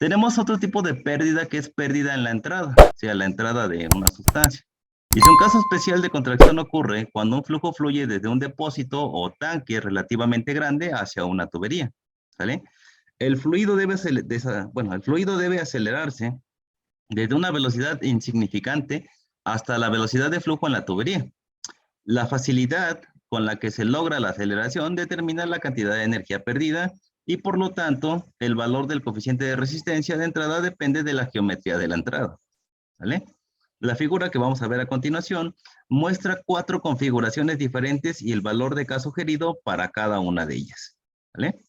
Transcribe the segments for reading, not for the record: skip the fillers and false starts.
Tenemos otro tipo de pérdida que es pérdida en la entrada, o sea, la entrada de una sustancia. Y si un caso especial de contracción ocurre cuando un flujo fluye desde un depósito o tanque relativamente grande hacia una tubería, ¿sale? El fluido debe acelerarse desde una velocidad insignificante hasta la velocidad de flujo en la tubería. La facilidad con la que se logra la aceleración determina la cantidad de energía perdida y por lo tanto el valor del coeficiente de resistencia de entrada depende de la geometría de la entrada. ¿Vale? La figura que vamos a ver a continuación muestra 4 configuraciones diferentes y el valor de K sugerido para cada una de ellas. ¿Vale?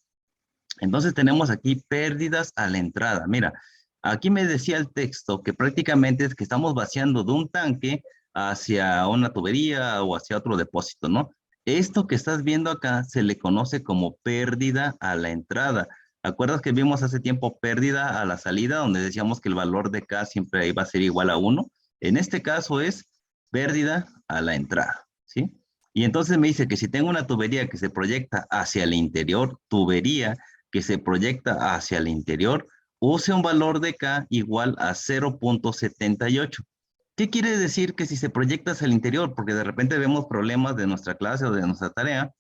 Entonces tenemos aquí pérdidas a la entrada. Mira, aquí me decía el texto que prácticamente es que estamos vaciando de un tanque hacia una tubería o hacia otro depósito, ¿no? Esto que estás viendo acá se le conoce como pérdida a la entrada. ¿Acuerdas que vimos hace tiempo pérdida a la salida, donde decíamos que el valor de K siempre iba a ser igual a 1? En este caso es pérdida a la entrada, ¿sí? Y entonces me dice que si tengo una tubería que se proyecta hacia el interior, tubería que se proyecta hacia el interior, use un valor de K igual a 0.78. ¿Qué quiere decir que si se proyecta hacia el interior? Porque de repente vemos problemas de nuestra clase o de nuestra tarea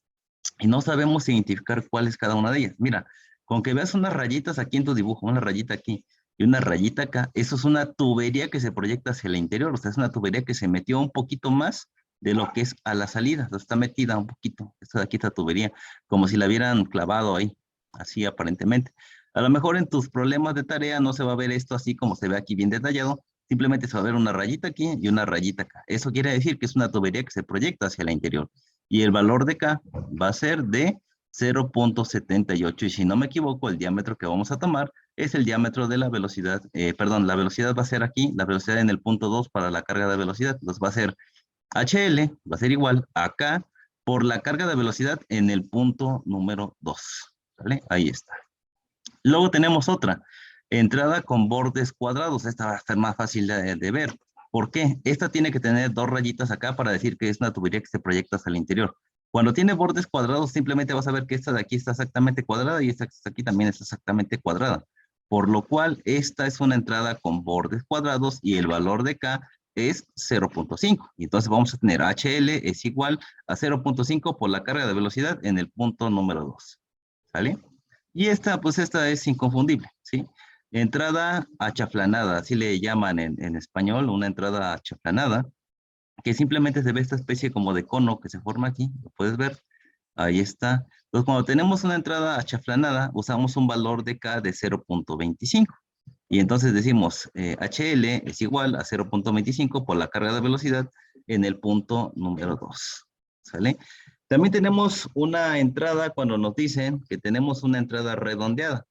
y no sabemos identificar cuál es cada una de ellas. Mira, con que veas unas rayitas aquí en tu dibujo, una rayita aquí y una rayita acá, eso es una tubería que se proyecta hacia el interior, o sea, es una tubería que se metió un poquito más de lo que es a la salida, o sea, está metida un poquito, esta de aquí, esta tubería, como si la hubieran clavado ahí, así aparentemente. A lo mejor en tus problemas de tarea no se va a ver esto así como se ve aquí bien detallado, simplemente se va a ver una rayita aquí y una rayita acá. Eso quiere decir que es una tubería que se proyecta hacia el interior y el valor de K va a ser de 0.78 y si no me equivoco el diámetro que vamos a tomar es el diámetro de la velocidad, la velocidad va a ser aquí, la velocidad en el punto 2 para la carga de velocidad, entonces va a ser HL, va a ser igual a K por la carga de velocidad en el punto número 2, ¿vale? Ahí está. Luego tenemos otra, entrada con bordes cuadrados. Esta va a estar más fácil de ver. ¿Por qué? Esta tiene que tener 2 rayitas acá para decir que es una tubería que se proyecta hacia el interior. Cuando tiene bordes cuadrados, simplemente vas a ver que esta de aquí está exactamente cuadrada y esta que está aquí también está exactamente cuadrada. Por lo cual, esta es una entrada con bordes cuadrados y el valor de K es 0.5. Y entonces vamos a tener HL es igual a 0.5 por la carga de velocidad en el punto número 2. ¿Sale? Y esta, pues esta es inconfundible, ¿sí? Entrada achaflanada, así le llaman en español, una entrada achaflanada, que simplemente se ve esta especie como de cono que se forma aquí, lo puedes ver, ahí está. Entonces, cuando tenemos una entrada achaflanada, usamos un valor de K de 0.25. Y entonces decimos, HL es igual a 0.25 por la carga de velocidad en el punto número 2. ¿Sale? También tenemos una entrada cuando nos dicen que tenemos una entrada redondeada.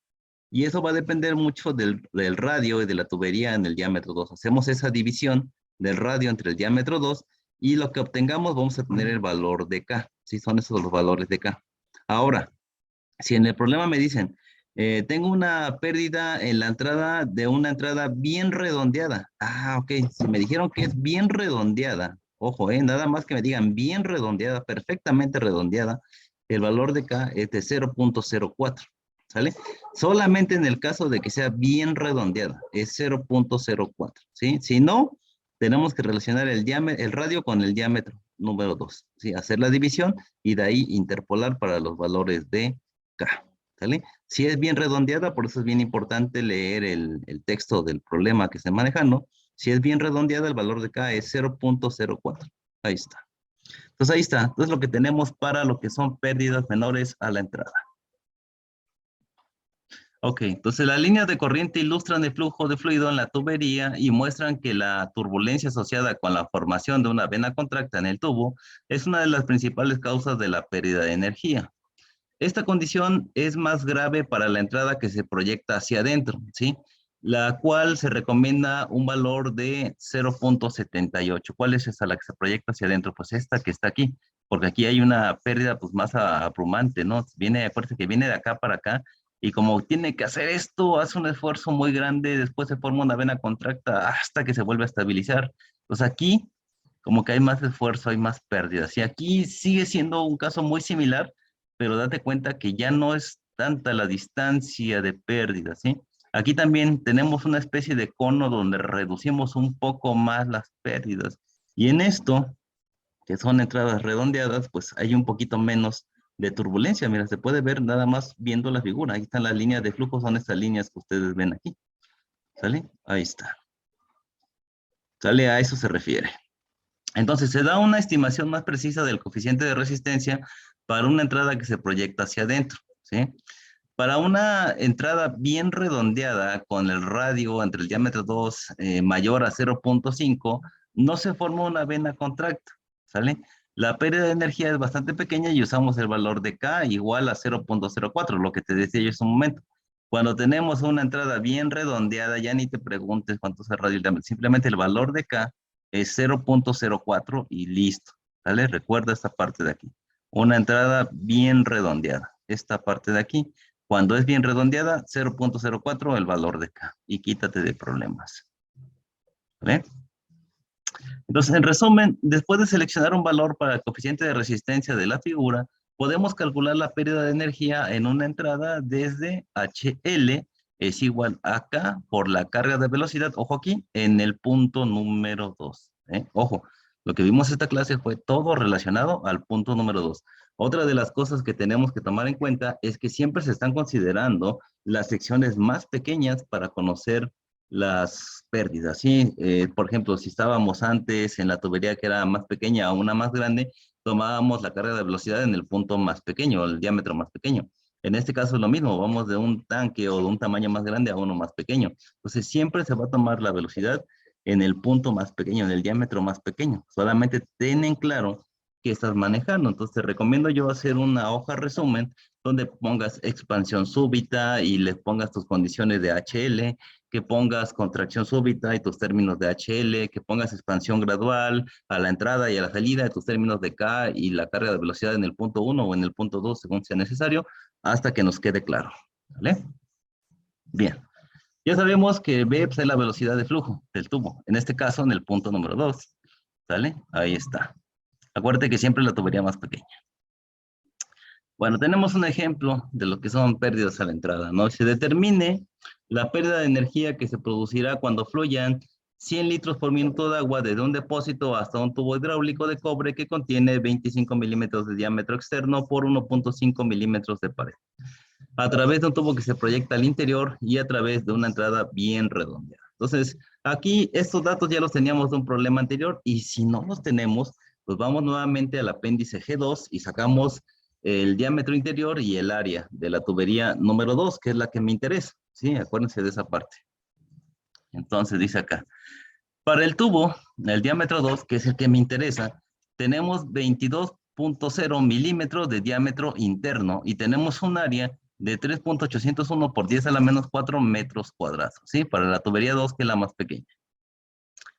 Y eso va a depender mucho del radio y de la tubería en el diámetro 2. Hacemos esa división del radio entre el diámetro 2 y lo que obtengamos vamos a tener el valor de K. Sí, son esos los valores de K. Ahora, si en el problema me dicen, tengo una pérdida en la entrada de una entrada bien redondeada. Ah, ok. Si me dijeron que es bien redondeada, ojo, nada más que me digan bien redondeada, perfectamente redondeada, el valor de K es de 0.04. ¿Sale? Solamente en el caso de que sea bien redondeada, es 0.04. ¿Sí? Si no, tenemos que relacionar el radio con el diámetro número 2. ¿Sí? Hacer la división y de ahí interpolar para los valores de K, ¿sale? Si es bien redondeada, por eso es bien importante leer el texto del problema que esté manejando. Si es bien redondeada, el valor de K es 0.04. Ahí está. Entonces ahí está. Entonces lo que tenemos para lo que son pérdidas menores a la entrada. Ok, entonces las líneas de corriente ilustran el flujo de fluido en la tubería y muestran que la turbulencia asociada con la formación de una vena contracta en el tubo es una de las principales causas de la pérdida de energía. Esta condición es más grave para la entrada que se proyecta hacia adentro, ¿sí? La cual se recomienda un valor de 0.78. ¿Cuál es esa la que se proyecta hacia adentro? Pues esta que está aquí, porque aquí hay una pérdida pues más abrumante, ¿no? Acuérdense que viene de acá para acá y como tiene que hacer esto, hace un esfuerzo muy grande, después se forma una vena contracta hasta que se vuelve a estabilizar. Pues aquí como que hay más esfuerzo, hay más pérdidas. Y aquí sigue siendo un caso muy similar, pero date cuenta que ya no es tanta la distancia de pérdida, ¿sí? Aquí también tenemos una especie de cono donde reducimos un poco más las pérdidas. Y en esto, que son entradas redondeadas, pues hay un poquito menos de turbulencia. Mira, se puede ver nada más viendo la figura. Ahí están las líneas de flujo, son estas líneas que ustedes ven aquí. ¿Sale? Ahí está. ¿Sale? A eso se refiere. Entonces, se da una estimación más precisa del coeficiente de resistencia para una entrada que se proyecta hacia adentro, ¿sí? Para una entrada bien redondeada con el radio entre el diámetro 2 mayor a 0.5, no se forma una vena contracta, ¿sale? La pérdida de energía es bastante pequeña y usamos el valor de K igual a 0.04, lo que te decía yo hace un momento. Cuando tenemos una entrada bien redondeada, ya ni te preguntes cuánto es el radio, simplemente el valor de K es 0.04 y listo, ¿sale? Recuerda esta parte de aquí. Una entrada bien redondeada, esta parte de aquí. Cuando es bien redondeada, 0.04 el valor de K. Y quítate de problemas. ¿Vale? Entonces, en resumen, después de seleccionar un valor para el coeficiente de resistencia de la figura, podemos calcular la pérdida de energía en una entrada desde HL es igual a K por la carga de velocidad, ojo aquí, en el punto número 2. Ojo, lo que vimos esta clase fue todo relacionado al punto número 2. Otra de las cosas que tenemos que tomar en cuenta es que siempre se están considerando las secciones más pequeñas para conocer las pérdidas, ¿sí? Por ejemplo, si estábamos antes en la tubería que era más pequeña a una más grande, tomábamos la carga de velocidad en el punto más pequeño, el diámetro más pequeño. En este caso es lo mismo, vamos de un tanque o de un tamaño más grande a uno más pequeño. Entonces siempre se va a tomar la velocidad en el punto más pequeño, en el diámetro más pequeño. Solamente ten en claro que estás manejando. Entonces te recomiendo yo hacer una hoja resumen donde pongas expansión súbita y le pongas tus condiciones de HL, que pongas contracción súbita y tus términos de HL, que pongas expansión gradual a la entrada y a la salida de tus términos de K y la carga de velocidad en el punto 1 o en el punto 2 según sea necesario, hasta que nos quede claro. ¿Vale? Bien. Ya sabemos que B pues, es la velocidad de flujo del tubo. En este caso, en el punto número 2. ¿Sale? Ahí está. Acuérdate que siempre la tubería más pequeña. Bueno, tenemos un ejemplo de lo que son pérdidas a la entrada, ¿no? Se determine la pérdida de energía que se producirá cuando fluyan 100 litros por minuto de agua desde un depósito hasta un tubo hidráulico de cobre que contiene 25 milímetros de diámetro externo por 1.5 milímetros de pared, a través de un tubo que se proyecta al interior y a través de una entrada bien redondeada. Entonces, aquí estos datos ya los teníamos de un problema anterior y si no los tenemos, pues vamos nuevamente al apéndice G2 y sacamos el diámetro interior y el área de la tubería número 2, que es la que me interesa. Sí, acuérdense de esa parte. Entonces dice acá, para el tubo, el diámetro 2, que es el que me interesa, tenemos 22.0 milímetros de diámetro interno y tenemos un área de 3.801 por 10 a la menos 4 metros cuadrados, ¿sí? Para la tubería 2, que es la más pequeña.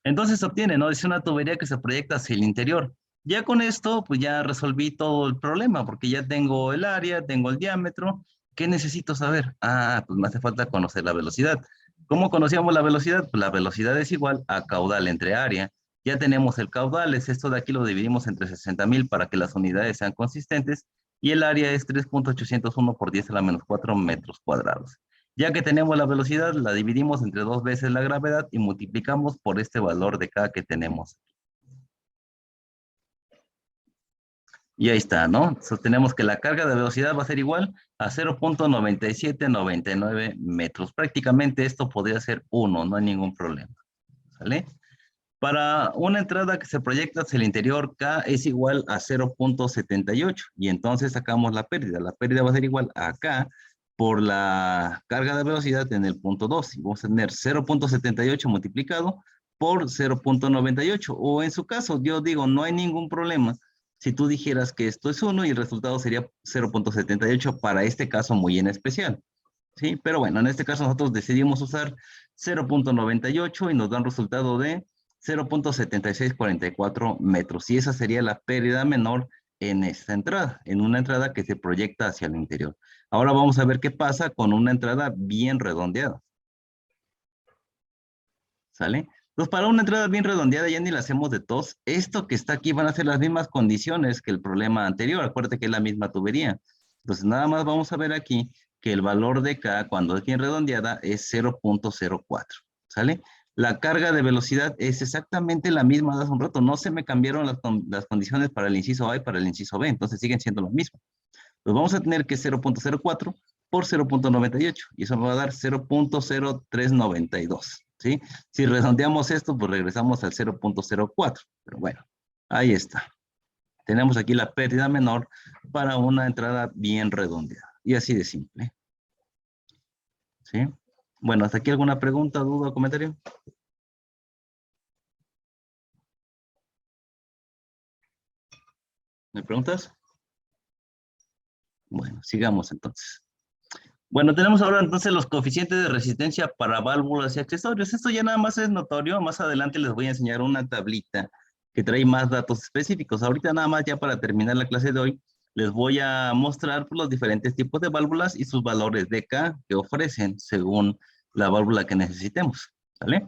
Entonces se obtiene, ¿no? Es una tubería que se proyecta hacia el interior. Ya con esto, pues ya resolví todo el problema, porque ya tengo el área, tengo el diámetro. ¿Qué necesito saber? Ah, pues me hace falta conocer la velocidad. ¿Cómo conocíamos la velocidad? Pues la velocidad es igual a caudal entre área. Ya tenemos el caudal, es esto de aquí lo dividimos entre 60,000 para que las unidades sean consistentes, y el área es 3.801 por 10 a la menos 4 metros cuadrados. Ya que tenemos la velocidad, la dividimos entre 2 veces la gravedad y multiplicamos por este valor de K que tenemos. Y ahí está, ¿no? Sostenemos que la carga de velocidad va a ser igual a 0.9799 metros. Prácticamente esto podría ser 1, no hay ningún problema. ¿Sale? Para una entrada que se proyecta hacia el interior, K es igual a 0.78 y entonces sacamos la pérdida. La pérdida va a ser igual a K por la carga de velocidad en el punto 2. Y vamos a tener 0.78 multiplicado por 0.98. O en su caso, yo digo, no hay ningún problema si tú dijeras que esto es 1 y el resultado sería 0.78 para este caso muy en especial. ¿Sí? Pero bueno, en este caso nosotros decidimos usar 0.98 y nos da un resultado de 0.7644 metros. Y esa sería la pérdida menor en esta entrada, en una entrada que se proyecta hacia el interior. Ahora vamos a ver qué pasa con una entrada bien redondeada. ¿Sale? Entonces, para una entrada bien redondeada ya ni la hacemos de tos. Esto que está aquí van a ser las mismas condiciones que el problema anterior. Acuérdate que es la misma tubería. Entonces, nada más vamos a ver aquí que el valor de K cuando es bien redondeada es 0.04, ¿sale? La carga de velocidad es exactamente la misma de hace un rato. No se me cambiaron las condiciones para el inciso A y para el inciso B, entonces siguen siendo lo mismo. Pues vamos a tener que 0.04 por 0.98 y eso me va a dar 0.0392, ¿sí? Si redondeamos esto, pues regresamos al 0.04, pero bueno, ahí está. Tenemos aquí la pérdida menor para una entrada bien redondeada y así de simple, ¿sí? Bueno, ¿hasta aquí alguna pregunta, duda o comentario? ¿Me preguntas? Bueno, sigamos entonces. Bueno, tenemos ahora entonces los coeficientes de resistencia para válvulas y accesorios. Esto ya nada más es notorio. Más adelante les voy a enseñar una tablita que trae más datos específicos. Ahorita nada más ya para terminar la clase de hoy, les voy a mostrar los diferentes tipos de válvulas y sus valores de K que ofrecen según la válvula que necesitemos. ¿Vale?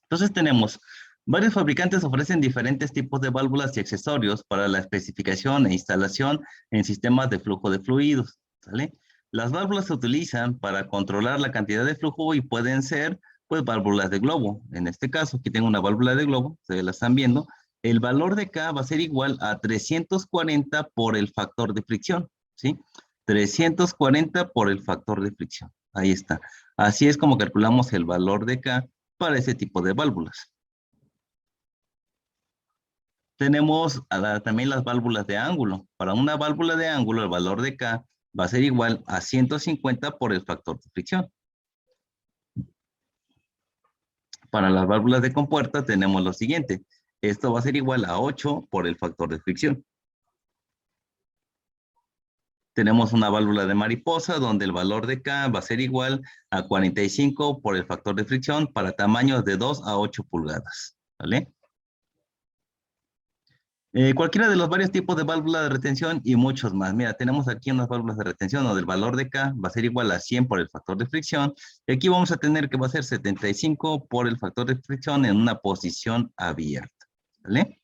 Entonces tenemos, varios fabricantes ofrecen diferentes tipos de válvulas y accesorios para la especificación e instalación en sistemas de flujo de fluidos, ¿sale? Las válvulas se utilizan para controlar la cantidad de flujo y pueden ser, pues, válvulas de globo. En este caso, aquí tengo una válvula de globo, ustedes la están viendo. El valor de K va a ser igual a 340 por el factor de fricción, ¿sí? 340 por el factor de fricción. Ahí está. Así es como calculamos el valor de K para ese tipo de válvulas. Tenemos también las válvulas de ángulo. Para una válvula de ángulo, el valor de K va a ser igual a 150 por el factor de fricción. Para las válvulas de compuerta tenemos lo siguiente. Esto va a ser igual a 8 por el factor de fricción. Tenemos una válvula de mariposa donde el valor de K va a ser igual a 45 por el factor de fricción para tamaños de 2 a 8 pulgadas. ¿Vale? Cualquiera de los varios tipos de válvula de retención y muchos más. Mira, tenemos aquí unas válvulas de retención donde el valor de K va a ser igual a 100 por el factor de fricción. Y aquí vamos a tener que va a ser 75 por el factor de fricción en una posición abierta. ¿Vale?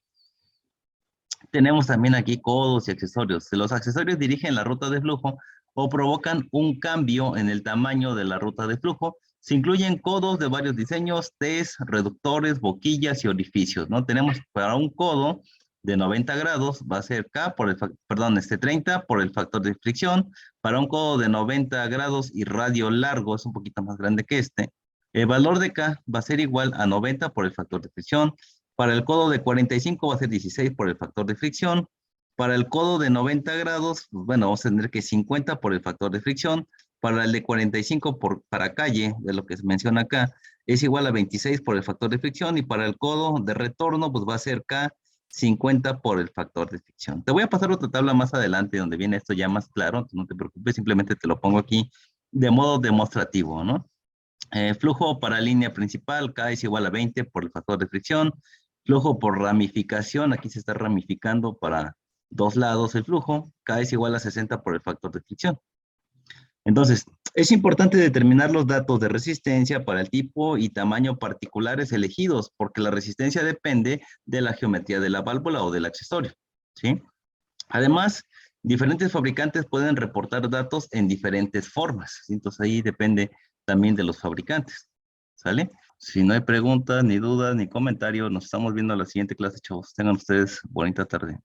Tenemos también aquí codos y accesorios. Los accesorios dirigen la ruta de flujo o provocan un cambio en el tamaño de la ruta de flujo. Se incluyen codos de varios diseños, Ts, reductores, boquillas y orificios, ¿no? Tenemos para un codo de 90 grados, va a ser K por el, 30 por el factor de fricción. Para un codo de 90 grados y radio largo, es un poquito más grande que este, el valor de K va a ser igual a 90 por el factor de fricción. Para el codo de 45 va a ser 16 por el factor de fricción. Para el codo de 90 grados, pues bueno, vamos a tener que 50 por el factor de fricción. Para el de 45 para calle, de lo que se menciona acá, es igual a 26 por el factor de fricción. Y para el codo de retorno, pues va a ser K 50 por el factor de fricción. Te voy a pasar otra tabla más adelante donde viene esto ya más claro. No te preocupes, simplemente te lo pongo aquí de modo demostrativo, ¿no? Flujo para línea principal, K es igual a 20 por el factor de fricción. Flujo por ramificación, aquí se está ramificando para dos lados el flujo, K es igual a 60 por el factor de fricción. Entonces, es importante determinar los datos de resistencia para el tipo y tamaño particulares elegidos, porque la resistencia depende de la geometría de la válvula o del accesorio, ¿sí? Además, diferentes fabricantes pueden reportar datos en diferentes formas, ¿sí? Entonces ahí depende también de los fabricantes, ¿sale? Si no hay preguntas, ni dudas, ni comentarios, nos estamos viendo en la siguiente clase, chavos. Tengan ustedes bonita tarde.